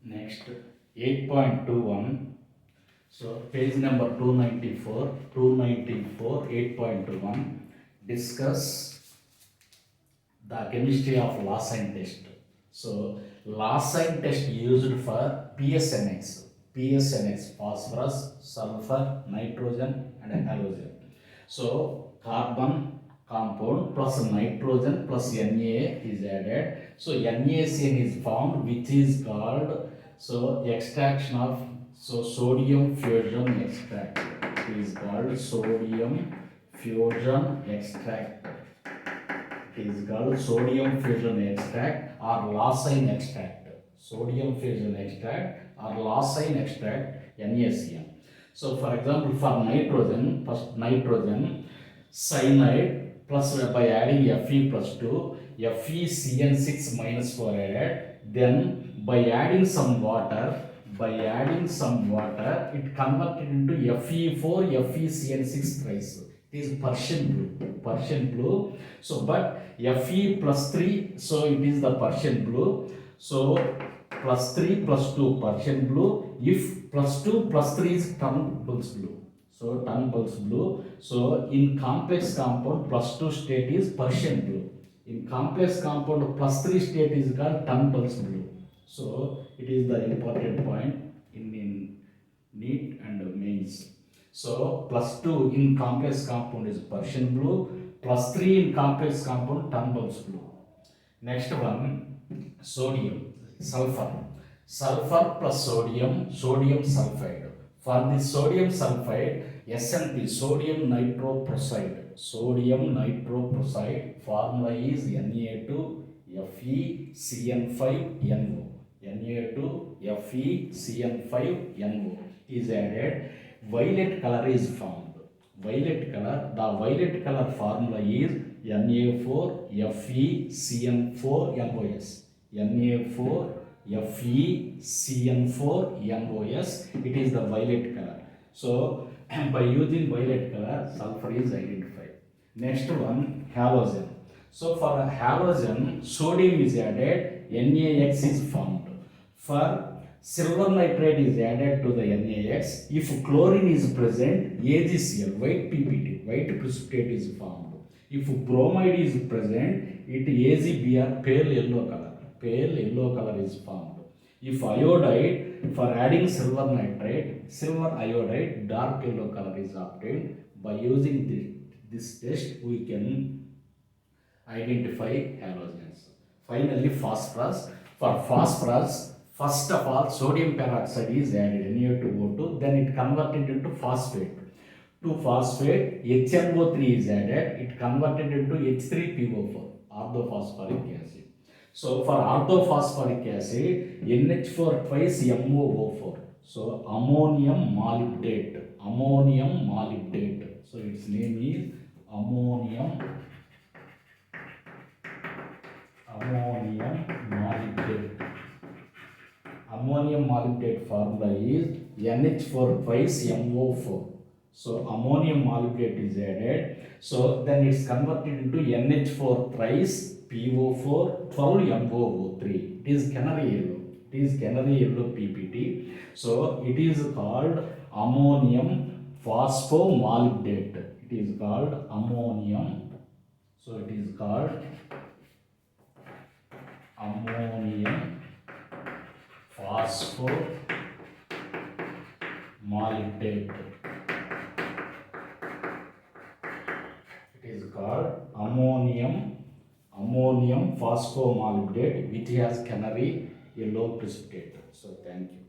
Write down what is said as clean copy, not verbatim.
Next, 8.21. So, page number 294, 8.21. Discuss the chemistry of Lassine test. So, Lassine test used for PSNX, phosphorus, sulfur, nitrogen, and halogen. So, carbon compound plus nitrogen plus Na is added. So, NaCN is formed, which is called extraction of sodium fusion extract. It is called sodium fusion extract. It is called sodium fusion extract or Lassine extract. Sodium fusion extract or Lassine extract, NaCN. So, for example, for nitrogen, first nitrogen cyanide plus by adding Fe plus 2, FeCN6 minus 4 added. Then by adding some water, it converted into Fe4, FeCN6 thrice. It is Persian blue. So, but Fe plus 3, so it is the Persian blue. So, plus 3 plus 2 Persian blue. If plus 2 plus 3 is Turnbull's blue. So, Turnbull's blue. So, in complex compound, plus 2 state is Persian blue. In complex compound, plus 3 state is called Turnbull's blue. So, it is the important point in NEET and Mains. So, plus 2 in complex compound is Persian blue, plus 3 in complex compound Turnbull's blue. Next one, sodium, sulfur. Sulfur plus sodium sulfide. For the sodium sulfide, SNP, sodium nitroproside. Sodium nitroproside formula is Na2FeCN5NO. Na2FeCN5NO is added. Violet color is formed. The violet color formula is Na4FeCN4NOS. Na4FeCN4NOS. It is the violet color. So, by using violet color, sulfur is identified. Next one, halogen. So, for halogen, sodium is added, NaX is formed. For silver nitrate is added to the NaX. If chlorine is present, AgCl, white PPT, white precipitate is formed. If bromide is present, it AgBr, pale yellow color is formed. If iodide, for adding silver iodide, dark yellow color is obtained. By using this test, we can identify halogens. Finally, phosphorus. For phosphorus, first of all, sodium peroxide is added, Na2O2, then it converted into phosphate. To phosphate, HNO3 is added, it converted into H3PO4, orthophosphoric acid. So, for orthophosphoric acid, NH4 twice MoO4. So, ammonium molybdate. So, its name is ammonium molybdate. Ammonium molybdate formula is NH4 twice MO4. So, ammonium molybdate is added. So, then it's converted into NH4 thrice PO4 12 MoO3. It is canary yellow PPT. So, it is called ammonium phosphomolybdate. It is called ammonium phosphomolybdate. It is called ammonium phosphomolybdate, which has canary yellow precipitate. So, thank you.